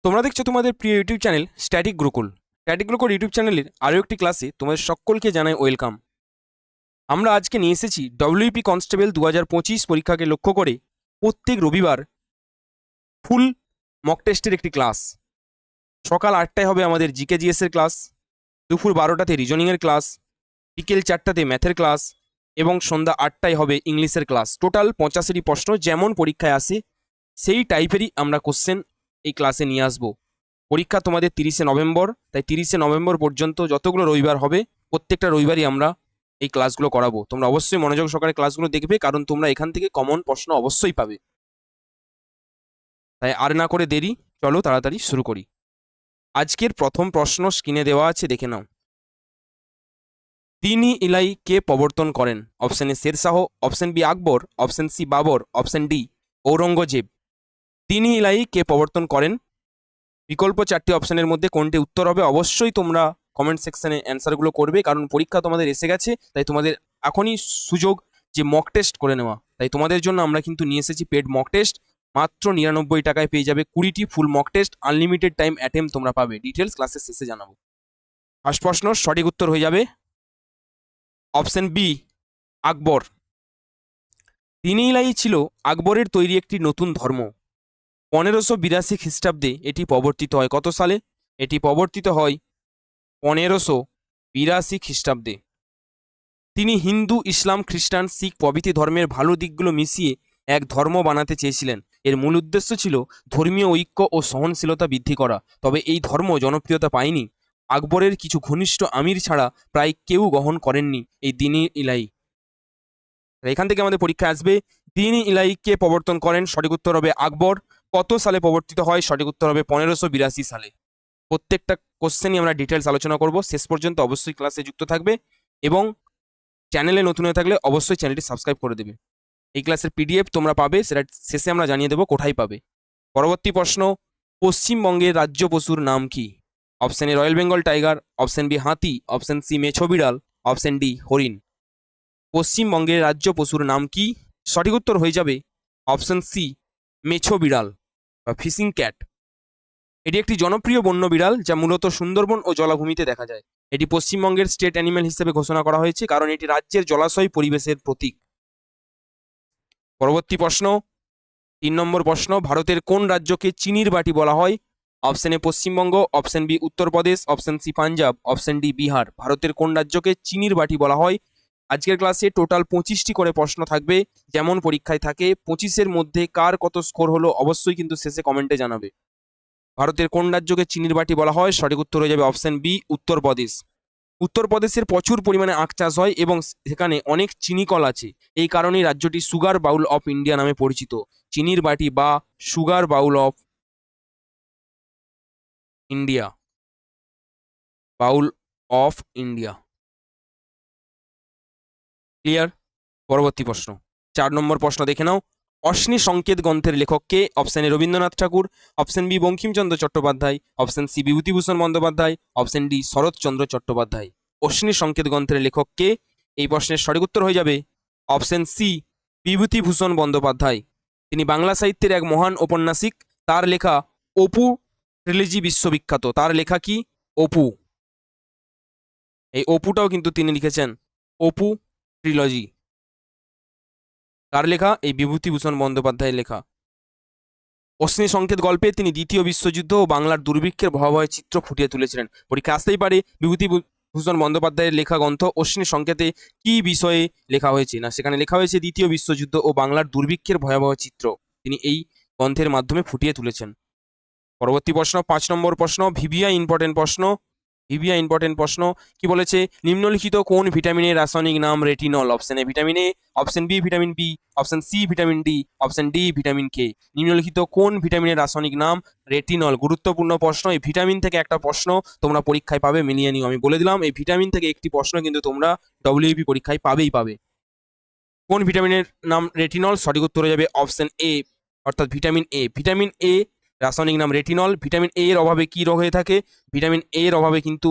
তোমরা দেখছো তোমাদের প্রিয় YouTube channel static Gurukul YouTube চ্যানেলের আরও একটি ক্লাসে তোমাদের সকলকে জানাই ওয়েলকাম। আমরা আজকে নিয়ে এসেছি ডব্লিউপি কনস্টেবল 2025 পরীক্ষাকে লক্ষ্য করে প্রত্যেক রবিবার ফুল মক টেস্টের একটি ক্লাস। সকাল 8টায় হবে আমাদের জিকে জিএস এর ক্লাস, দুপুর 12টাতে রিজনিংয়ের ক্লাস, বিকেল 4টাতে ম্যাথের ক্লাস এবং সন্ধ্যা 8টায় হবে ইংলিশের ক্লাস। টোটাল 85টি প্রশ্ন যেমন পরীক্ষায় আসে সেই টাইপেরই আমরা কোশ্চেন এই ক্লাসে নিয়ে আসবো। পরীক্ষা তোমাদের 30শে নভেম্বর, তাই 30শে নভেম্বর পর্যন্ত যতগুলো রবিবার হবে প্রত্যেকটা রবিবারই আমরা এই ক্লাসগুলো করাবো। তোমরা অবশ্যই মনোযোগ সহকারে ক্লাসগুলো দেখবে, কারণ তোমরা এখান থেকে কমন প্রশ্ন অবশ্যই পাবে। তাই আর না করে দেরি, চলো তাড়াতাড়ি শুরু করি। আজকের প্রথম প্রশ্ন স্ক্রিনে দেওয়া আছে, দেখে নাও। তিনি ইলাই কে প্রবর্তন করেন? Option A Shershah, option B Akbar, option C Babar, option D Aurangzeb. তিনি ইলাই কে প্রবর্তন করেন? বিকল্প 4টি অপশনের মধ্যে কোনটি উত্তর হবে? অবশ্যই তোমরা কমেন্ট সেকশনে অ্যান্সারগুলো করবে, কারণ পরীক্ষা তোমাদের এসে গেছে। তাই তোমাদের এখনই সুযোগ যে মক টেস্ট করে নেওয়া। তাই তোমাদের জন্য আমরা কিন্তু নিয়ে এসেছি পেড মক টেস্ট। মাত্র 99 টাকায় পেয়ে যাবে 20টি full mock test. Unlimited time attempt তোমরা পাবে। ডিটেলস ক্লাসের শেষে জানাবো। ফার্স্ট প্রশ্ন সঠিক উত্তর হয়ে যাবে অপশন বি আকবর। তিনি ইলাই ছিল আকবরের তৈরি একটি নতুন ধর্ম। 1582 খ্রিস্টাব্দে এটি প্রবর্তিত হয়। কত সালে? এটি প্রবর্তিত হয় 1582 খ্রিস্টাব্দে। তিনি হিন্দু, ইসলাম, খ্রিস্টান, শিখ প্রভৃতি ধর্মের ভালো দিকগুলো মিশিয়ে এক ধর্ম বানাতে চেয়েছিলেন। এর মূল উদ্দেশ্য ছিল ধর্মীয় ঐক্য ও সহনশীলতা বৃদ্ধি করা। তবে এই ধর্ম জনপ্রিয়তা পায়নি। আকবরের কিছু ঘনিষ্ঠ আমির ছাড়া প্রায় কেউ গ্রহণ করেননি এই দ্বীন-ই ইলাহি। এখান থেকে আমাদের পরীক্ষা আসবে, দ্বীন-ই ইলাহি কে প্রবর্তন করেন? সঠিক উত্তর হবে আকবর। কত সালে প্রবর্তিত হয়? সঠিক উত্তর হবে 1582 সালে। প্রত্যেকটা কোশ্চেনই আমরা ডিটেলস আলোচনা করব। শেষ পর্যন্ত অবশ্যই ক্লাসে যুক্ত থাকবে এবং চ্যানেলে নতুন হয়ে থাকলে অবশ্যই চ্যানেলটি সাবস্ক্রাইব করে দেবে। এই ক্লাসের পিডিএফ তোমরা পাবে, সেটা শেষে আমরা জানিয়ে দেবো কোথায় পাবে। পরবর্তী প্রশ্ন, পশ্চিমবঙ্গের রাজ্য পশুর নাম কি? Option A royal Bengal tiger, option B হাতি, অপশন সি মেছো বিড়াল, অপশন ডি হরিণ। পশ্চিমবঙ্গের রাজ্য পশুর নাম কি? সঠিক উত্তর হয়ে যাবে অপশন সি মেছো বিড়াল বা ফিশিং ক্যাট। এটি একটি জনপ্রিয় বন্য বিড়াল যা মূলত সুন্দরবন ও জলাভূমিতে দেখা যায়। এটি পশ্চিমবঙ্গের স্টেট অ্যানিম্যাল হিসেবে ঘোষণা করা হয়েছে, কারণ এটি রাজ্যের জলাশয় পরিবেশের প্রতীক। পরবর্তী প্রশ্ন, 3 নম্বর প্রশ্ন, ভারতের কোন রাজ্যকে চিনির বাটি বলা হয়? Option A Paschimbanga, option B Uttar Pradesh, option C Punjab, option D Bihar. ভারতের কোন রাজ্যকে চিনির বাটি বলা হয়? আজকের ক্লাসে টোটাল 25টি করে প্রশ্ন থাকবে, যেমন পরীক্ষায় থাকে। 25-এর মধ্যে কার কত স্কোর হলো অবশ্যই কিন্তু শেষে কমেন্টে জানাবে। ভারতের কোন রাজ্যকে চিনির বাটি বলা হয়? সঠিক উত্তর হয়ে যাবে অপশন বি উত্তরপ্রদেশ। উত্তরপ্রদেশের প্রচুর পরিমাণে আখ চাষ হয় এবং সেখানে অনেক চিনিকল আছে। এই কারণেই রাজ্যটি সুগার বাউল অফ ইন্ডিয়া নামে পরিচিত। চিনির বাটি বা sugar bowl of India, bowl of India. Clear? পরবর্তী প্রশ্ন, 4 নম্বর প্রশ্ন দেখে নাও। অশ্নি সংকেত গ্রন্থের লেখক কে? Option A Rabindranath Tagore, option B Bankimchandra Chattopadhyay, option C Bibhutibhushan Bandyopadhyay, option D Saratchandra Chattopadhyay. Ashani Sanket গ্রন্থের লেখক কে? এই প্রশ্নের সঠিক উত্তর হয়ে যাবে অপশন সি বিভূতিভূষণ বন্দ্যোপাধ্যায়। তিনি বাংলা সাহিত্যের এক মহান ঔপন্যাসিক। তার লেখা অপু ট্রিলজি বিশ্ববিখ্যাত। তার লেখা কি? অপু। এই অপুটাও কিন্তু তিনি লিখেছেন, অপু ট্রিলজি। কার লেখা? এই বিভূতিভূষণ বন্দ্যোপাধ্যায়ের লেখা। অশ্নি সংকেত গল্পে তিনি দ্বিতীয় বিশ্বযুদ্ধ ও বাংলার দুর্ভিক্ষের ভয়াবহ চিত্র ফুটিয়ে তুলেছিলেন। পরীক্ষা আসতেই পারে, বিভূতিভূষণ বন্দ্যোপাধ্যায়ের লেখা গ্রন্থ অশ্নি সংকেতে কি বিষয়ে লেখা হয়েছে? না, সেখানে লেখা হয়েছে দ্বিতীয় বিশ্বযুদ্ধ ও বাংলার দুর্ভিক্ষের ভয়াবহ চিত্র তিনি এই গ্রন্থের মাধ্যমে ফুটিয়ে তুলেছেন। পরবর্তী প্রশ্ন, 5 নম্বর প্রশ্ন, ভিভিয়া ইম্পর্টেন্ট প্রশ্ন। কি বলেছে? নিম্নলিখিত কোন ভিটামিনের রাসায়নিক নাম retinol? Option A vitamin A, option B vitamin B, option C vitamin D, option D vitamin K. নিম্নলিখিত কোন ভিটামিনের রাসায়নিক নাম রেটিনল? গুরুত্বপূর্ণ প্রশ্ন। এই ভিটামিন থেকে একটা প্রশ্ন তোমরা পরীক্ষায় পাবে, মিলিয়ে নিও। আমি বলে দিলাম, এই ভিটামিন থেকে একটি প্রশ্ন কিন্তু তোমরা ডব্লিউবি পরীক্ষায় পাবেই পাবে। কোন ভিটামিনের নাম রেটিনল? সঠিক উত্তর হয়ে যাবে অপশন এ, অর্থাৎ ভিটামিন এ। ভিটামিন এ রাসায়নিক নাম রেটিনল। ভিটামিন এ এর অভাবে কি রোগ হয়ে থাকে? ভিটামিন এ এর অভাবে কিন্তু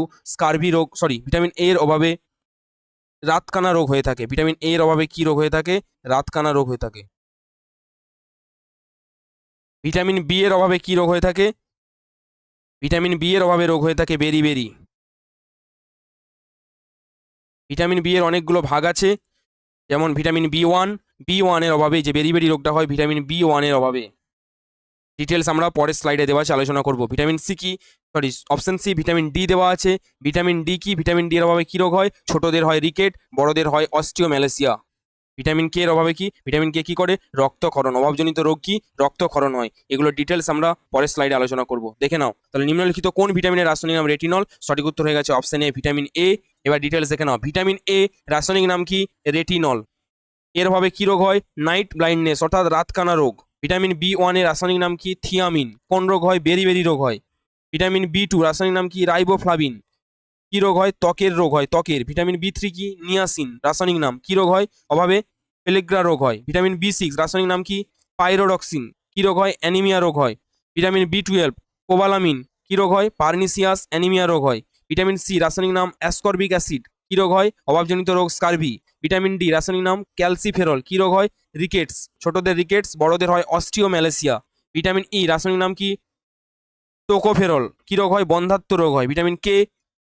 ভিটামিন এ এর অভাবে রাতকানা রোগ হয়ে থাকে। ভিটামিন এ এর অভাবে কি রোগ হয়ে থাকে? রাতকানা রোগ হয়ে থাকে। ভিটামিন বি এর অভাবে কি রোগ হয়ে থাকে? ভিটামিন বি এর অভাবে রোগ হয়ে থাকে বেরি। ভিটামিন বি এর অনেকগুলো ভাগ আছে, যেমন ভিটামিন বি ওয়ান এর অভাবে যে বেরি রোগটা হয় ভিটামিন বি ওয়ান এর অভাবে। ডিটেলস আমরা পরের স্লাইডে দেওয়া আছে আলোচনা করব। ভিটামিন সি কি, sorry option C vitamin D দেওয়া আছে। ভিটামিন ডি কি, ভিটামিন ডি এর অভাবে কি রোগ হয়? ছোটদের হয় রিকেট, বড়দের হয় অস্টিওম্যালেসিয়া। ভিটামিন কে এর অভাবে কি, ভিটামিন কে কি করে? রক্তক্ষরণ। অভাবজনিত রোগ কি? রক্তক্ষরণ হয়। এগুলো ডিটেলস আমরা পরের স্লাইডে আলোচনা করব, দেখে নাও। তাহলে নিম্নলিখিত কোন ভিটামিনের রাসায়নিক নাম রেটিনল? সঠিক উত্তর হয়ে গেছে অপশন এ ভিটামিন এ। এবার ডিটেলস দেখে নাও। ভিটামিন এ রাসায়নিক নাম কি? রেটিনল। এর অভাবে কি রোগ হয়? নাইট ব্লাইন্ডনেস অর্থাৎ রাতকানা রোগ। ভিটামিন বি ওয়ান এর রাসায়নিক নাম কি? থিয়ামিন। কোন রোগ হয়? বেরি রোগ হয়। ভিটামিন বি টু রাসায়নিক নাম কি? রাইবোফ্লাভিন। কি রোগ হয়? ত্বকের রোগ হয়, ত্বকের। ভিটামিন বি থ্রি কি? নিয়াসিন রাসায়নিক নাম। কি রোগ হয়? অভাবে পেলেগ্রা রোগ হয়। ভিটামিন বি সিক্স রাসায়নিক নাম কি? পাইরোডক্সিন। কি রোগ হয়? অ্যানিমিয়া রোগ হয়। Vitamin B twelve cobalamin. কি রোগ হয়? পার্নিসিয়াস অ্যানিমিয়া রোগ হয়। ভিটামিন সি রাসায়নিক নাম অ্যাসকর্বিক অ্যাসিড। কি রোগ হয়? অভাবজনিত রোগ স্কারভি। ভিটামিন ডি রাসায়নিক নাম ক্যালসিফেরল। কি রোগ হয়? রিকেটস। ছোটদের রিকেটস, বড়দের হয় অস্টিওম্যালেসিয়া। ভিটামিন ই রাসায়নিক নাম কি? টোকোফেরল। কি রোগ হয়? বন্ধ্যাত্ব রোগ হয়। Vitamin K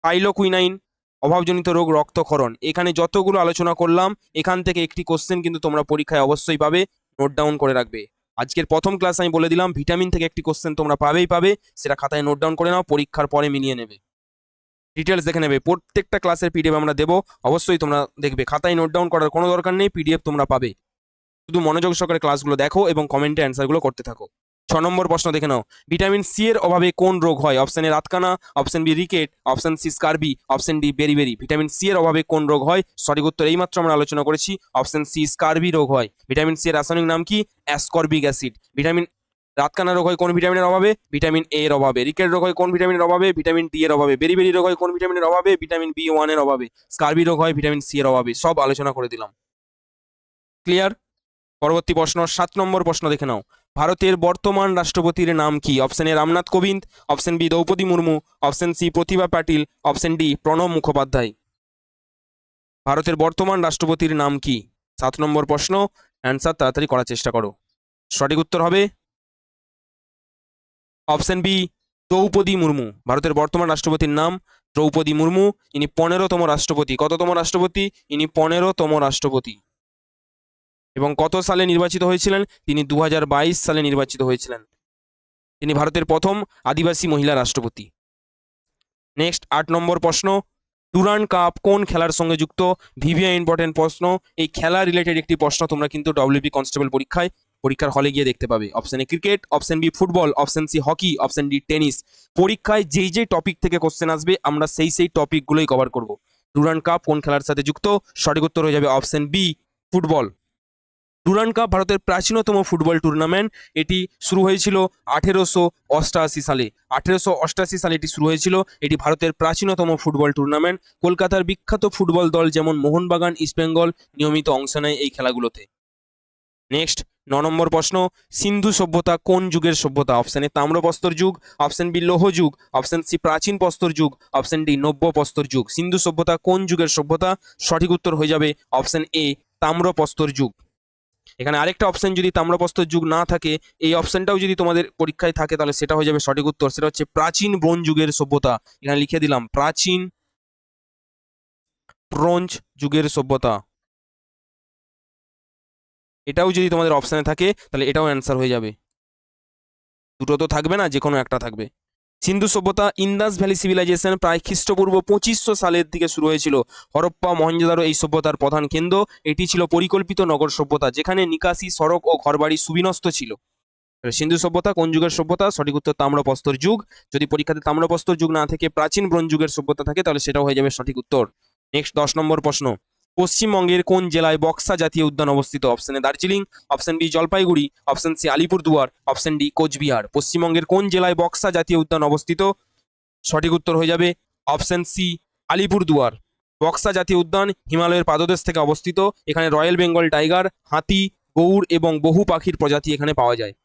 phylloquinone. অভাবজনিত রোগ রক্তক্ষরণ। এখানে যতগুলো আলোচনা করলাম এখান থেকে একটি কোশ্চেন কিন্তু তোমরা পরীক্ষায় অবশ্যই পাবে, নোট ডাউন করে রাখবে। আজকের প্রথম ক্লাস আমি বলে দিলাম ভিটামিন থেকে একটি কোশ্চেন তোমরা পাবে, সেটা খাতায় নোট ডাউন করে নাও, পরীক্ষার পরে মিলিয়ে নেবে। ডিটেলস দেখে নেবে, প্রত্যেকটা ক্লাসের পিডিএফ আমরা দেবো, অবশ্যই তোমরা দেখবে। খাতায় নোট ডাউন করার কোনো দরকার নেই, পিডিএফ তোমরা পাবে। শুধু মনোযোগ সহকারে ক্লাসগুলো দেখো এবং কমেন্টে অ্যান্সারগুলো করতে থাকো। 6 নম্বর প্রশ্ন দেখে নাও। ভিটামিন সি এর অভাবে কোন রোগ হয়? অপশন এ রাতকানা, option B rickets, option C scurvy, option D beri. Vitamin C এর অভাবে কোন রোগ হয়? সঠিক উত্তর এইমাত্র আমরা আলোচনা করেছি, অপশন সি স্কারবি রোগ হয়। ভিটামিন সি এর রাসায়নিক নাম কি? Ascorbic acid. ভিটামিন রাতকানা রোগ হয় কোন ভিটামিনের অভাবে? ভিটামিন এ এর অভাবে। রিকেট রোগ হয় কোন ভিটামিনের অভাবে? ভিটামিন ডি এর অভাবে। বেরি রোগ হয় কোন ভিটামিনের অভাবে? ভিটামিন বি ওয়ান এর অভাবে। স্কারবি রোগ হয় ভিটামিন সি এর অভাবে। সব আলোচনা করে দিলাম, ক্লিয়ার? পরবর্তী প্রশ্ন 7 নম্বর প্রশ্ন দেখে নাও। ভারতের বর্তমান রাষ্ট্রপতির নাম কি? Option A Ramnath Kovind, option B Droupadi Murmu, option C Pratibha Patil, option D Pranab Mukhopadhyay. ভারতের বর্তমান রাষ্ট্রপতির নাম কি? 7 নম্বর প্রশ্ন, অ্যান্সার তাড়াতাড়ি করার চেষ্টা করো। সঠিক উত্তর হবে অপশন বি দ্রৌপদী মুর্মু। ভারতের বর্তমান রাষ্ট্রপতির নাম দ্রৌপদী মুর্মু। ইনি 15তম রাষ্ট্রপতি। কততম রাষ্ট্রপতি? ইনি 15তম রাষ্ট্রপতি। এবং কত সালে নির্বাচিত হয়েছিলেন? তিনি 2022 সালে নির্বাচিত হয়েছিলেন। তিনি ভারতের প্রথম আদিবাসী মহিলা রাষ্ট্রপতি। নেক্সট 8 নম্বর প্রশ্ন, ডুরান্ড কাপ কোন খেলার সঙ্গে যুক্ত? ভিভিআই ইম্পর্টেন্ট প্রশ্ন। এই খেলা রিলেটেড একটি প্রশ্ন তোমরা কিন্তু ডব্লিউপি কনস্টেবল পরীক্ষার হলে গিয়ে দেখতে পাবে। Option A cricket, option B football, option C hockey, option D tennis. পরীক্ষায় যেই টপিক থেকে কোশ্চেন আসবে আমরা সেই টপিকগুলোই কভার করব। ডুরান্ড কাপ কোন খেলার সাথে যুক্ত? সঠিক উত্তর হয়ে যাবে option B football. Durand cup ভারতের প্রাচীনতম ফুটবল টুর্নামেন্ট। এটি শুরু হয়েছিল 1888 সালে। 1888 সালে এটি শুরু হয়েছিল। এটি ভারতের প্রাচীনতম ফুটবল টুর্নামেন্ট। কলকাতার বিখ্যাত ফুটবল দল যেমন মোহনবাগান, ইস্টবেঙ্গল নিয়মিত অংশ নেয় এই খেলাগুলোতে। নেক্সট 9 নম্বর প্রশ্ন, সিন্ধু সভ্যতা কোন যুগের সভ্যতা? অপশন এ তাম্রপ্রস্তর যুগ, অপশন বি লৌহ যুগ, অপশন সি প্রাচীন প্রস্তর যুগ, অপশন ডি নব্য প্রস্তর যুগ। সিন্ধু সভ্যতা কোন যুগের সভ্যতা? সঠিক উত্তর হয়ে যাবে অপশন এ তাম্রপ্রস্তর যুগ। এখানে আরেকটা অপশন যদি তাম্রপ্রস্তর যুগ না থাকে, এই অপশনটাও যদি তোমাদের পরীক্ষায় থাকে তাহলে সেটা হয়ে যাবে সঠিক উত্তর, সেটা হচ্ছে প্রাচীন ব্রোঞ্জ যুগের সভ্যতা। এখানে লিখে দিলাম প্রাচীন ব্রোঞ্জ যুগের সভ্যতা। এটাও যদি তোমাদের অপশনে থাকে তাহলে এটাও অ্যান্সার হয়ে যাবে। দুটো তো থাকবে না, যে কোনো একটা থাকবে। সিন্ধু সভ্যতা ইন্দাস ভ্যালি সিভিলাইজেশন প্রায় খ্রিস্টপূর্ব 2500 সালের দিকে শুরু হয়েছিল। হরপ্পা মহেঞ্জোদারো এই সভ্যতার প্রধান কেন্দ্র। এটি ছিল পরিকল্পিত নগর সভ্যতা যেখানে নিকাশি, সড়ক ও ঘরবাড়ি সুবিন্যস্ত ছিল। সিন্ধু সভ্যতা কোন যুগের সভ্যতা? সঠিক উত্তর তাম্রপ্রস্তর যুগ। যদি পরীক্ষাতে তাম্রপ্রস্তর যুগ না থেকে প্রাচীন ব্রোঞ্জ যুগের সভ্যতা থাকে তাহলে সেটাও হয়ে যাবে সঠিক উত্তর। নেক্সট 10 নম্বর প্রশ্ন, পশ্চিমবঙ্গের কোন জেলায় বক্সা জাতীয় উদ্যান অবস্থিত? Option A Darjeeling, option B Jalpaiguri, option C Alipurduar, option D Cooch Behar. পশ্চিমবঙ্গের কোন জেলায় বক্সা জাতীয় উদ্যান অবস্থিত? সঠিক উত্তর হয়ে যাবে অপশন সি আলিপুরদুয়ার। বক্সা জাতীয় উদ্যান হিমালয়ের পাদদেশ থেকে অবস্থিত। এখানে রয়্যাল বেঙ্গল টাইগার, হাতি, গৌড় এবং বহু পাখির প্রজাতি এখানে পাওয়া যায়।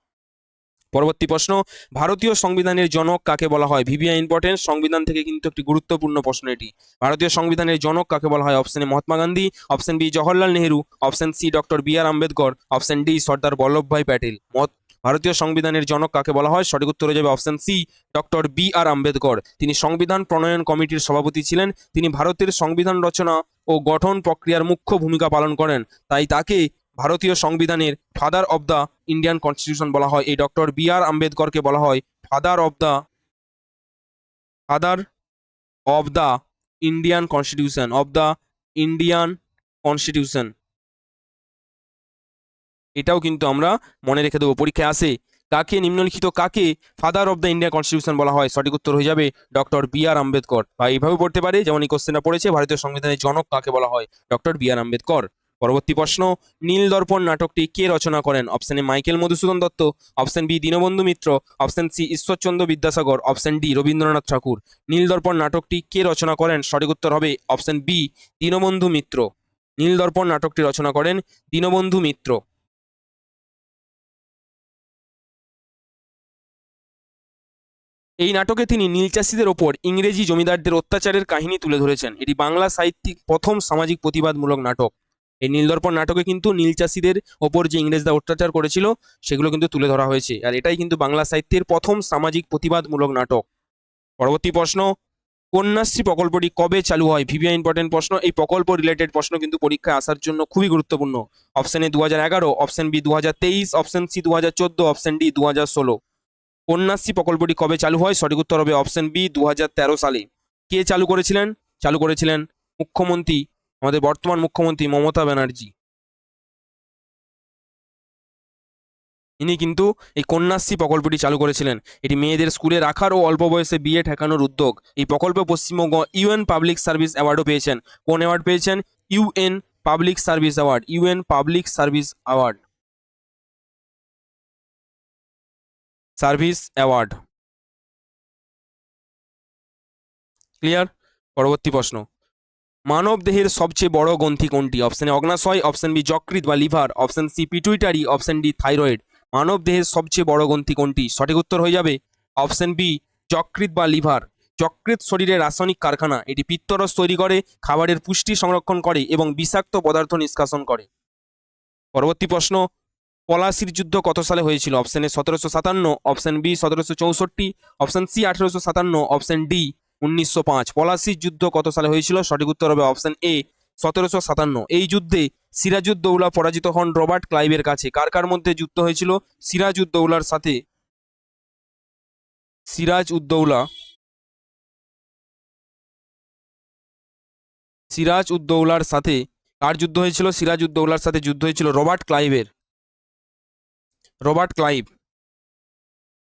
পরবর্তী প্রশ্ন, ভারতীয় সংবিধানের জনক কাকে বলা হয়? ভিভিআই ইম্পর্টেন্ট, সংবিধান থেকে কিন্তু একটি গুরুত্বপূর্ণ প্রশ্ন এটি। ভারতীয় সংবিধানের জনক কাকে বলা হয়? Option A Mahatma Gandhi, option B Jawaharlal Nehru, option C doctor B R Ambedkar, option D Sardar Vallabhbhai Patel. ভারতীয় সংবিধানের জনক কাকে বলা হয়? সঠিক উত্তর হয়ে যাবে option C, doctor B R Ambedkar. তিনি সংবিধান প্রণয়ন কমিটির সভাপতি ছিলেন। তিনি ভারতের সংবিধান রচনা ও গঠন প্রক্রিয়ার মুখ্য ভূমিকা পালন করেন, তাই তাকে ভারতীয় সংবিধানের father of the Indian constitution বলা হয়। এই ডক্টর বি আর আম্বেদকরকে বলা হয় father of the Indian constitution. এটাও কিন্তু আমরা মনে রেখে দেবো, পরীক্ষায় আসে। নিম্নলিখিত কাকে father of the Indian constitution বলা হয়? সঠিক উত্তর হয়ে যাবে ডক্টর বি আর আম্বেদকর। বা এইভাবে পড়তে পারে, যেমন এই কোশ্চেনটা পড়েছে, ভারতীয় সংবিধানের জনক কাকে বলা হয়? Doctor B R Ambedkar. পরবর্তী প্রশ্ন, নীলদর্পণ নাটকটি কে রচনা করেন? Option A Michael Madhusudan Dutt, option B Dinabandhu Mitra, option C Ishwarchandra Vidyasagar, option D Rabindranath Tagore. Nildarpan নাটকটি কে রচনা করেন? সঠিক উত্তর হবে অপশন বি দীনবন্ধু মিত্র। নীলদর্পণ নাটকটি রচনা করেন দীনবন্ধু মিত্র। এই নাটকে তিনি নীলচাষীদের ওপর ইংরেজি জমিদারদের অত্যাচারের কাহিনী তুলে ধরেছেন। এটি বাংলা সাহিত্যিক প্রথম সামাজিক প্রতিবাদমূলক নাটক। এই নীলদর্পণ নাটকে কিন্তু নীলচাষীদের ওপর যে ইংরেজরা অত্যাচার করেছিল সেগুলো কিন্তু তুলে ধরা হয়েছে, আর এটাই কিন্তু বাংলা সাহিত্যের প্রথম সামাজিক প্রতিবাদমূলক নাটক। পরবর্তী প্রশ্ন, কন্যাশ্রী প্রকল্পটি কবে চালু হয়? ভিভিআই ইম্পর্টেন্ট প্রশ্ন। এই প্রকল্প রিলেটেড প্রশ্ন কিন্তু পরীক্ষায় আসার জন্য খুবই গুরুত্বপূর্ণ। Option A 2011, option B 2023, option C 2014, option D 2016। Kanyashree প্রকল্পটি কবে চালু হয়? সঠিক উত্তর হবে অপশন বি 2013 সালে। কে চালু করেছিলেন? চালু করেছিলেন মুখ্যমন্ত্রী, আমাদের বর্তমান মুখ্যমন্ত্রী মমতা ব্যানার্জি। ইনি কিন্তু এই কন্যাশ্রী প্রকল্পটি চালু করেছিলেন। এটি মেয়েদের স্কুলে রাখার ও অল্প বয়সে বিয়ে ঠেকানোর উদ্যোগ। এই প্রকল্পে পশ্চিমবঙ্গ ইউএন পাবলিক সার্ভিস অ্যাওয়ার্ডও পেয়েছেন। কোন অ্যাওয়ার্ড পেয়েছেন? UN public service award. UN public service award. Clear? পরবর্তী প্রশ্ন, মানব দেহের সবচেয়ে বড় গ্রন্থি কোনটি? অপশন এ অগ্নাশয়, অপশন বি যকৃৎ বা liver, option C pituitary, option D thyroid. মানব দেহের সবচেয়ে বড় গ্রন্থি কোনটি? সঠিক উত্তর হয়ে যাবে অপশন বি যকৃৎ বা লিভার। যকৃৎ শরীরের রাসায়নিক কারখানা। এটি পিত্তরস তৈরি করে, খাবারের পুষ্টি সংরক্ষণ করে এবং বিষাক্ত পদার্থ নিষ্কাশন করে। পরবর্তী প্রশ্ন, পলাশির যুদ্ধ কত সালে হয়েছিল? Option A 1757, option B 1764, option C 1857, option D 1905। পলাশির যুদ্ধ কত সালে হয়েছিল? সঠিক উত্তর হবে অপশন এ 1757। এই যুদ্ধে সিরাজউদ্দৌলা পরাজিত হন রবার্ট ক্লাইভের কাছে। কার কার মধ্যে যুদ্ধ হয়েছিল? সিরাজউদ্দৌলার সাথে সিরাজউদ্দৌলা সিরাজউদ্দৌলার সাথে কার যুদ্ধ হয়েছিল? সিরাজউদ্দৌলার সাথে যুদ্ধ হয়েছিল রবার্ট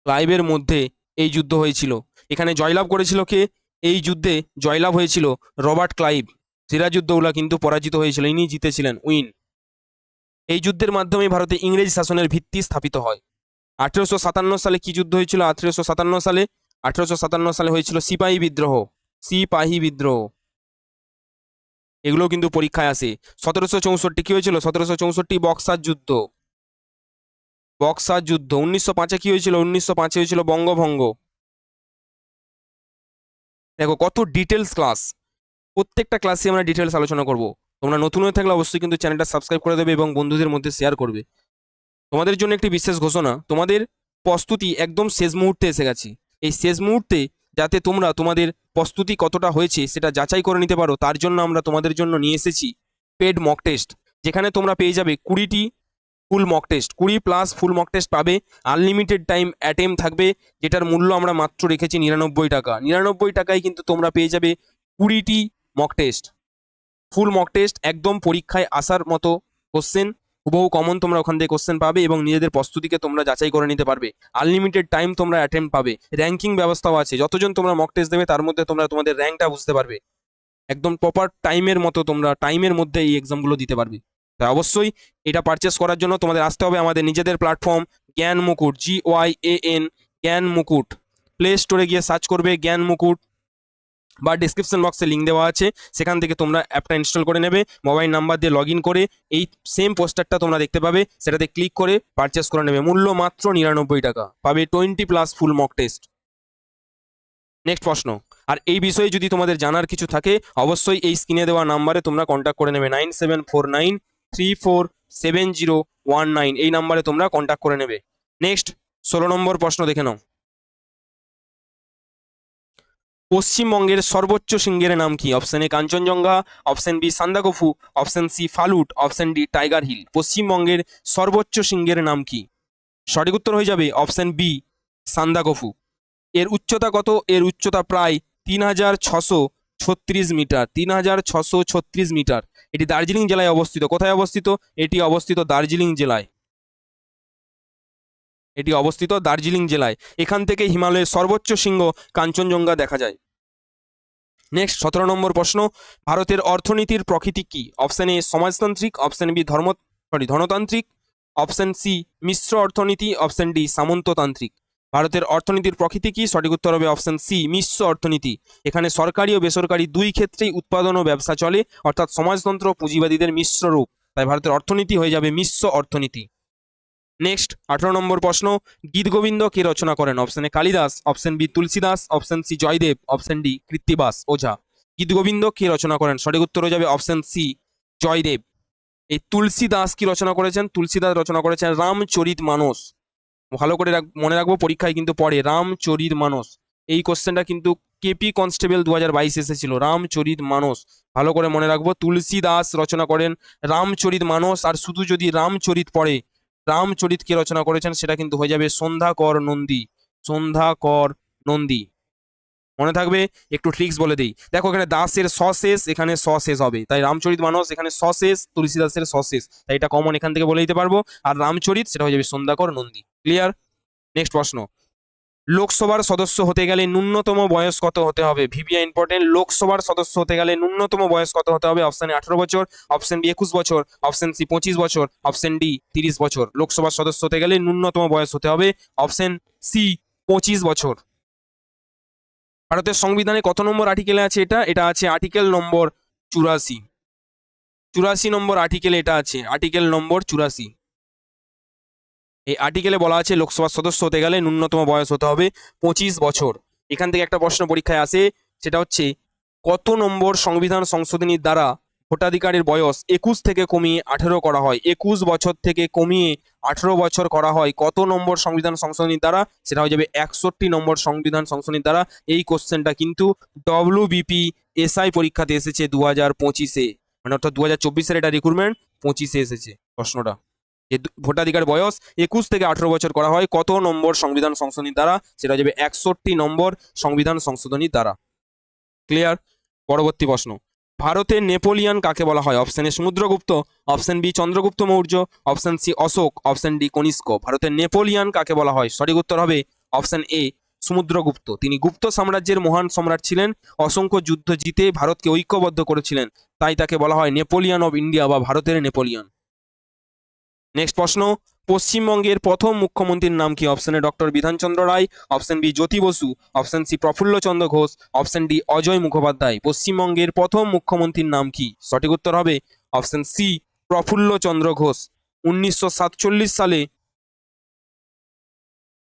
ক্লাইভের মধ্যে এই যুদ্ধ হয়েছিল। এখানে জয়লাভ করেছিল কে? এই যুদ্ধে জয়লাভ হয়েছিল রবার্ট ক্লাইভ। সিরাজউদ্দৌলা কিন্তু পরাজিত হয়েছিল, ইনি জিতেছিলেন, উইন। এই যুদ্ধের মাধ্যমে ভারতে ইংরেজ শাসনের ভিত্তি স্থাপিত হয়। 1857 সালে কি যুদ্ধ হয়েছিল? 1857 সালে হয়েছিল সিপাহী বিদ্রোহ। এগুলো কিন্তু পরীক্ষায় আসে। 1764 কি হয়েছিল? 1764 বক্সার যুদ্ধ। 1905 কি হয়েছিল? 1905 হয়েছিল বঙ্গভঙ্গ। দেখো কত ডিটেলস ক্লাস, প্রত্যেকটা ক্লাসে আমরা ডিটেলস আলোচনা করব। তোমরা নতুন হয়ে থাকলে অবশ্যই কিন্তু চ্যানেলটা সাবস্ক্রাইব করে দেবে এবং বন্ধুদের মধ্যে শেয়ার করবে। তোমাদের জন্য একটি বিশেষ ঘোষণা, তোমাদের প্রস্তুতি একদম শেষ মুহূর্তে এসে গেছে। এই শেষ মুহূর্তে যাতে তোমরা তোমাদের প্রস্তুতি কতটা হয়েছে সেটা যাচাই করে নিতে পারো, তার জন্য আমরা তোমাদের জন্য নিয়ে এসেছি পেড মক টেস্ট, যেখানে তোমরা পেয়ে যাবে 20টি full mock test. 20+ full mock test পাবে। আনলিমিটেড টাইম অ্যাটেম্প থাকবে, যেটার মূল্য আমরা মাত্র রেখেছি 99 টাকা। 99 টাকায় কিন্তু তোমরা পেয়ে যাবে 20টি mock test, full mock test, একদম পরীক্ষায় আসার মতো কোশ্চেন, হুবহু কমন তোমরা ওখান থেকে কোশ্চেন পাবে এবং নিজেদের প্রস্তুতিকে তোমরা যাচাই করে নিতে পারবে। আনলিমিটেড টাইম তোমরা অ্যাটেম্প পাবে। র্যাঙ্কিং ব্যবস্থাও আছে, যতজন তোমরা মক টেস্ট দেবে তার মধ্যে তোমরা তোমাদের র্যাঙ্কটা বুঝতে পারবে। একদম প্রপার টাইমের মতো তোমরা টাইমের মধ্যে এই এক্সামগুলো দিতে পারবে। তাই অবশ্যই এটা পারচেস করার জন্য তোমাদের আসতে হবে আমাদের নিজেদের প্ল্যাটফর্ম জ্ঞান মুকুট, GYAN জ্ঞান মুকুট। প্লে স্টোরে গিয়ে সার্চ করবে জ্ঞান মুকুট বা ডিসক্রিপশন বক্সে লিঙ্ক দেওয়া আছে, সেখান থেকে তোমরা অ্যাপটা ইনস্টল করে নেবে। মোবাইল নাম্বার দিয়ে লগ ইন করে এই সেম পোস্টারটা তোমরা দেখতে পাবে, সেটাতে ক্লিক করে পারচেস করে নেবে। মূল্য মাত্র 99 টাকা, পাবে 20+ ফুল মক টেস্ট। নেক্সট প্রশ্ন, আর এই বিষয়ে যদি তোমাদের জানার কিছু থাকে অবশ্যই এই স্ক্রিনে দেওয়া নাম্বারে তোমরা কন্ট্যাক্ট করে নেবে। 9749347019 এই নাম্বারে তোমরা কন্ট্যাক্ট করে নেবে। নেক্সট 16 নম্বর প্রশ্ন দেখে নাও। পশ্চিমবঙ্গের সর্বোচ্চ শৃঙ্গের নাম কি? Option A Kanchenjunga, option B Sandakphu, option C Phalut, option D Tiger Hill. পশ্চিমবঙ্গের সর্বোচ্চ শৃঙ্গের নাম কি? সঠিক উত্তর হয়ে যাবে অপশন বি সান্দাকফু। এর উচ্চতা কত? এর উচ্চতা প্রায় 3636 মিটার। 3636 মিটার। এটি দার্জিলিং জেলায় অবস্থিত। কোথায় অবস্থিত? এটি অবস্থিত দার্জিলিং জেলায়। এটি অবস্থিত দার্জিলিং জেলায়। এখান থেকে হিমালয়ের সর্বোচ্চ শৃঙ্গ কাঞ্চনজঙ্ঘা দেখা যায়। নেক্সট 17 নম্বর প্রশ্ন। ভারতের অর্থনীতির প্রকৃতি কি? অপশন এ সমাজতান্ত্রিক, অপশন বি ধনতান্ত্রিক, অপশন সি মিশ্র অর্থনীতি, অপশন ডি সামন্ততান্ত্রিক। ভারতের অর্থনীতির প্রকৃতি কি? সঠিক উত্তর হবে অপশন সি মিশ্র অর্থনীতি। এখানে সরকারি ও বেসরকারি দুই ক্ষেত্রেই উৎপাদন ও ব্যবসা চলে, অর্থাৎ সমাজতন্ত্র পুঁজিবাদীদের মিশ্র রূপ। তাই ভারতের অর্থনীতি হয়ে যাবে মিশ্র অর্থনীতি। নেক্সট 18 নম্বর প্রশ্ন। গীতগোবিন্দ কে রচনা করেন? Option A Kalidas, option B Tulsidas, option C Jaydev, option D Krittibas Ojha. Gitagovinda কে রচনা করেন? সঠিক উত্তর হয়ে যাবে অপশন সি জয়দেব। এই তুলসীদাস কি রচনা করেছেন? তুলসীদাস রচনা করেছেন রামচরিত মানস। ভালো করে মনে রাখবো, পরীক্ষায় কিন্তু পড়ে রামচরিত মানস। এই কোশ্চেনটা কিন্তু কেপি কনস্টেবল 2022 এসেছিল, রামচরিত মানস। ভালো করে মনে রাখবো, তুলসীদাস রচনা করেন রামচরিত মানস। আর শুধু যদি রামচরিত পড়ে, রামচরিত কে রচনা করেছেন সেটা কিন্তু হয়ে যাবে সন্ধ্যাকর নন্দী। সন্ধ্যাকর নন্দী। মনে থাকবে। একটু ট্রিক্স বলে দিই, দেখো এখানে দাসের সশেষ, এখানে সশেষ হবে, তাই রামচরিত মানস এখানে সশেষ, তুলসীদাসের সশেষ, তাই এটা কমন এখান থেকে বলে দিতে পারবো। আর রামচরিত সেটা হয়ে যাবে সন্ধ্যাকর নন্দী। ক্লিয়ার? নেক্সট প্রশ্ন। লোকসভার সদস্য হতে গেলে ন্যূনতম বয়স কত হতে হবে? VVI important. লোকসভার সদস্য হতে গেলে ন্যূনতম বয়স কত হতে হবে? অপশন এ 18 বছর, অপশন বি 21 বছর, অপশন সি 25 বছর, অপশন ডি 30 বছর। লোকসভার সদস্য হতে গেলে ন্যূনতম বয়স হতে হবে অপশন সি 25 বছর। ভারতের সংবিধানে কত নম্বর আর্টিকেলে আছে এটা? এটা আছে আর্টিকেল নম্বর 84। 84 নম্বর আর্টিকেলে এটা আছে, আর্টিকেল নম্বর 84। এই আর্টিকেলে বলা আছে লোকসভার সদস্য হতে গেলে ন্যূনতম বয়স হতে হবে 25 বছর। এখান থেকে একটা প্রশ্ন পরীক্ষায় আসে, সেটা হচ্ছে কত নম্বর সংবিধান সংশোধনীর দ্বারা ভোটাধিকারের বয়স 21 থেকে কমিয়ে 18 করা হয়? 21 বছর থেকে কমিয়ে 18 বছর করা হয় কত নম্বর সংবিধান সংশোধনীর দ্বারা? সেটা হয়ে যাবে 61 নম্বর সংবিধান সংশোধনীর দ্বারা। এই কোশ্চেনটা কিন্তু WBPSI পরীক্ষাতে এসেছে 2025-এ, মানে অর্থাৎ 2024-এর এটা রিক্রুটমেন্ট, 25-এ এসেছে প্রশ্নটা। যে ভোটাধিকার বয়স 21 থেকে 18 বছর করা হয় কত নম্বর সংবিধান সংশোধনীর দ্বারা? সেটা হয়ে যাবে 61 নম্বর সংবিধান সংশোধনীর দ্বারা। ক্লিয়ার? পরবর্তী প্রশ্ন। ভারতের নেপোলিয়ান কাকে বলা হয়? Option A Samudragupta, option B Chandragupta Maurya, option C Ashoka, option D Kanishka. ভারতের নেপোলিয়ান কাকে বলা হয়? সঠিক উত্তর হবে অপশন এ সমুদ্রগুপ্ত। তিনি গুপ্ত সাম্রাজ্যের মহান সম্রাট ছিলেন, অসংখ্য যুদ্ধ জিতে ভারতকে ঐক্যবদ্ধ করেছিলেন, তাই তাকে বলা হয় নেপোলিয়ান অফ ইন্ডিয়া বা ভারতের নেপোলিয়ান। নেক্সট প্রশ্ন। পশ্চিমবঙ্গের প্রথম মুখ্যমন্ত্রীর নাম কি? Option A doctor Bidhan Chandra Roy, option B Jyoti Basu, option C Prafulla Chandra Ghosh, option D Ajoy Mukhopadhyay. পশ্চিমবঙ্গের প্রথম মুখ্যমন্ত্রীর নাম কি? সঠিক উত্তর হবে অপশন সি প্রফুল্লচন্দ্র ঘোষ। 1947 সালে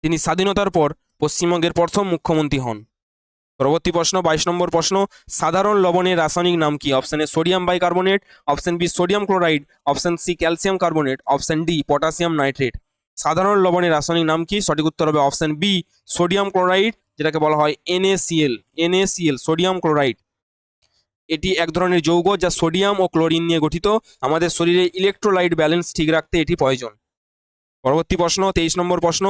তিনি স্বাধীনতার পর পশ্চিমবঙ্গের প্রথম মুখ্যমন্ত্রী হন। পরবর্তী প্রশ্ন 22 নম্বর প্রশ্ন। সাধারণ লবণের রাসায়নিক নাম কি? Option A sodium bicarbonate, option B sodium chloride, option C calcium carbonate, option D potassium nitrate. সাধারণ লবণের রাসায়নিক নাম কি? সঠিক উত্তর হবে অপশন বি সোডিয়াম ক্লোরাইড, যেটাকে বলা হয় NaCl। NaCl sodium chloride. এটি এক ধরনের যৌগ যা সোডিয়াম ও ক্লোরিন নিয়ে গঠিত। আমাদের শরীরে ইলেকট্রোলাইট ব্যালেন্স ঠিক রাখতে এটি প্রয়োজন। পরবর্তী প্রশ্ন 23 নম্বর প্রশ্ন।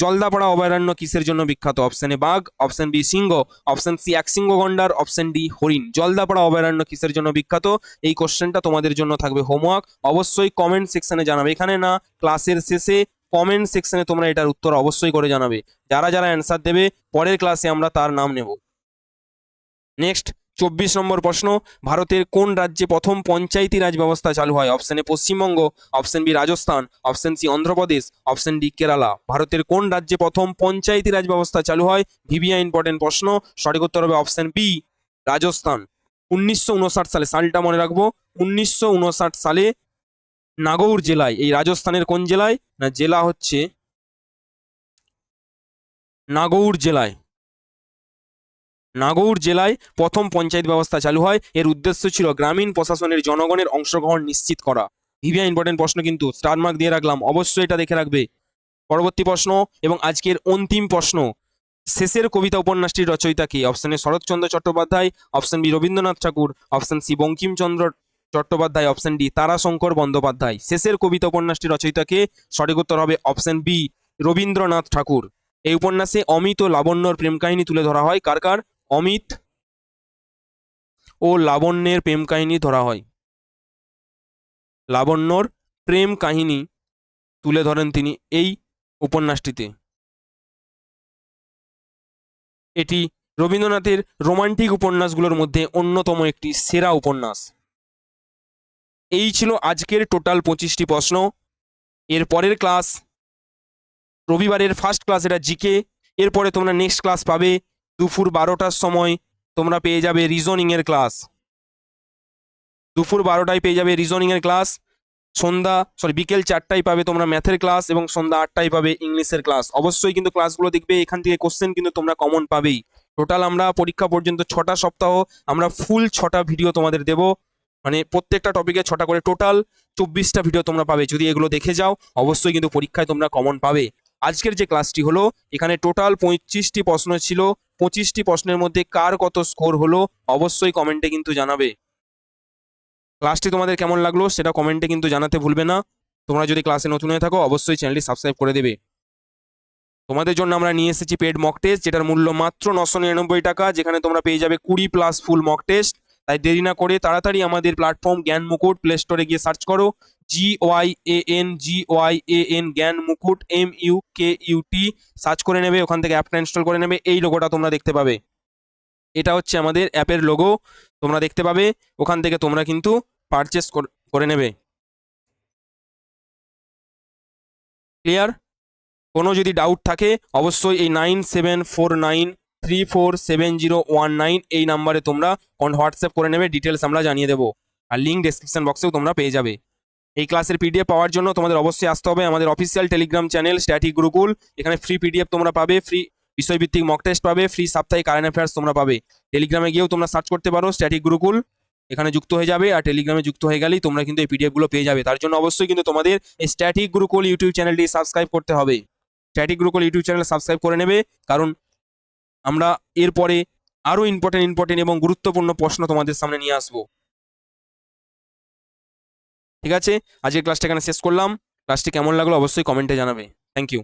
জলদাপাড়া অভয়ারণ্য কিসের জন্য বিখ্যাত? অপশন এ বাঘ, অপশন বি সিংহ, অপশন সি একশৃঙ্গ গন্ডার, অপশন ডি হরিণ। জলদাপাড়া অভয়ারণ্য কিসের জন্য বিখ্যাত? এই কোশ্চেনটা তোমাদের জন্য থাকবে হোমওয়ার্ক, অবশ্যই কমেন্ট সেকশনে জানাবে। এখানে না, ক্লাসের শেষে কমেন্ট সেকশনে তোমরা এটার উত্তর অবশ্যই করে জানাবে। যারা যারা অ্যান্সার দেবে পরের ক্লাসে আমরা তার নাম নেব। নেক্সট 24 নম্বর প্রশ্ন। ভারতের কোন রাজ্যে প্রথম পঞ্চায়েতি রাজ ব্যবস্থা চালু হয়? Option A Paschimbanga, option B Rajasthan, option C Andhra Pradesh, option D Kerala. ভারতের কোন রাজ্যে প্রথম পঞ্চায়েতি রাজ ব্যবস্থা চালু হয়? ভিভিআই ইম্পর্টেন্ট প্রশ্ন। সঠিক উত্তর হবে অপশন বি রাজস্থান। 1959 সালে, সালটা মনে রাখবো, 1959 সালে নাগৌর জেলায়, এই রাজস্থানের কোন জেলায়? না, জেলা হচ্ছে নাগৌর জেলায়। নাগৌর জেলায় প্রথম পঞ্চায়েত ব্যবস্থা চালু হয়। এর উদ্দেশ্য ছিল গ্রামীণ প্রশাসনের জনগণের অংশগ্রহণ নিশ্চিত করা। ভিভিআই ইম্পর্টেন্ট প্রশ্ন, কিন্তু স্টার মার্ক দিয়ে রাখলাম, অবশ্যই এটা দেখে রাখবে। পরবর্তী প্রশ্ন এবং আজকের অন্তিম প্রশ্ন, শেষের কবিতা উপন্যাসটির রচয়িতা কে? Option A Saratchandra Chattopadhyay, option B Rabindranath Tagore, option C Bankimchandra Chattopadhyay, option D Tarashankar Bandyopadhyay. Shesher Kobita উপন্যাসটির রচয়িতা কে? সঠিক উত্তর হবে অপশন বি রবীন্দ্রনাথ ঠাকুর। এই উপন্যাসে অমিত ও লাবণ্যর প্রেম কাহিনী তুলে ধরা হয়। কার কার? অমিত ও লাবণ্যের প্রেম কাহিনী ধরা হয়। লাবণ্যর প্রেম কাহিনী তুলে ধরেন তিনি এই উপন্যাসটিতে। এটি রবীন্দ্রনাথের রোমান্টিক উপন্যাসগুলোর মধ্যে অন্যতম একটি সেরা উপন্যাস। এই ছিল আজকের টোটাল 25টি প্রশ্ন। এর পরের ক্লাস রবিবারের ফার্স্ট ক্লাস, এটা জিকে। এরপরে তোমরা নেক্সট ক্লাস পাবে দুপুর 12টার সময়, তোমরা পেয়ে যাবে রিজনিং এর ক্লাস। দুপুর 12টায় পেয়ে যাবে রিজনিং এর ক্লাস। বিকেল 4টায় পাবে তোমরা ম্যাথের ক্লাস এবং সন্ধ্যা 8টায় পাবে ইংলিশের ক্লাস। অবশ্যই কিন্তু ক্লাসগুলো দেখবে, এখান থেকে কোশ্চেন কিন্তু তোমরা কমন পাবেই। টোটাল আমরা পরীক্ষা পর্যন্ত 6টা সপ্তাহ আমরা ফুল 6টা ভিডিও তোমাদের দেব, মানে প্রত্যেকটা টপিকে 6টা করে, টোটাল 24টা ভিডিও তোমরা পাবে। যদি এগুলো দেখে যাও অবশ্যই কিন্তু পরীক্ষায় তোমরা কমন পাবে। আজকের যে ক্লাসটি হলো, এখানে টোটাল 25টি প্রশ্ন ছিল। 25টি প্রশ্নের মধ্যে কার কত স্কোর হলো অবশ্যই কমেন্টে কিন্তু জানাবে। ক্লাসটি তোমাদের কেমন লাগলো সেটা কমেন্টে কিন্তু জানাতে ভুলবে না। তোমরা যদি ক্লাসে নতুন হয়ে থাকো অবশ্যই চ্যানেলটি সাবস্ক্রাইব করে দেবে। তোমাদের জন্য আমরা নিয়ে এসেছি পেড মক টেস্ট, যেটার মূল্য মাত্র 999 টাকা, যেখানে তোমরা পেয়ে যাবে 20+ ফুল মক টেস্ট। তাই দেরি না করে তাড়াতাড়ি আমাদের প্ল্যাটফর্ম জ্ঞান মুকুট প্লে স্টোরে গিয়ে সার্চ করো, GYAN জ্ঞান মুকুট MUKUT সার্চ করে নেবে। ওখান থেকে অ্যাপটা ইনস্টল করে নেবে। এই লোগোটা তোমরা দেখতে পাবে, এটা হচ্ছে আমাদের অ্যাপের লোগো, তোমরা দেখতে পাবে। ওখান থেকে তোমরা কিন্তু পারচেস করে নেবে। ক্লিয়ার? কোনো যদি ডাউট থাকে অবশ্যই এই 9749347019 এই নাম্বারে তোমরা হোয়াটসঅ্যাপ করে নেবে, ডিটেলস আমরা জানিয়ে দেবো। আর লিঙ্ক ডেসক্রিপশন বক্সেও তোমরা পেয়ে যাবে। এই ক্লাসের পিডিএফ পাওয়ার জন্য তোমাদের অবশ্যই আসতে হবে আমাদের official Telegram channel static Gurukul. এখানে ফ্রি পিডিএফ তোমরা পাবে, ফ্রি বিষয়ভিত্তিক মক টেস্ট পাবে, ফ্রি সাপ্তাহিক কারেন্ট অ্যাফেয়ার্স তোমরা পাবে। টেলিগ্রামে গিয়েও তোমরা সার্চ করতে পারো স্ট্যাটিক গুরুকুল, এখানে যুক্ত হয়ে যাবে। আর টেলিগ্রামে যুক্ত হয়ে গেলেই তোমরা কিন্তু এই পিডিএফগুলো পেয়ে যাবে। তার জন্য অবশ্যই কিন্তু তোমাদের এই স্ট্যাটিক গুরুকুল ইউটিউব চ্যানেলটি সাবস্ক্রাইব করতে হবে। Static Gurukul YouTube channel subscribe করে নেবে, কারণ আমরা এরপরে আরও ইম্পর্টেন্ট এবং গুরুত্বপূর্ণ প্রশ্ন তোমাদের সামনে নিয়ে আসবো। ঠিক আছে, আজকের ক্লাসটা এখানে শেষ করলাম। ক্লাসটি কেমন লাগলো অবশ্যই কমেন্টে জানাবে। Thank you.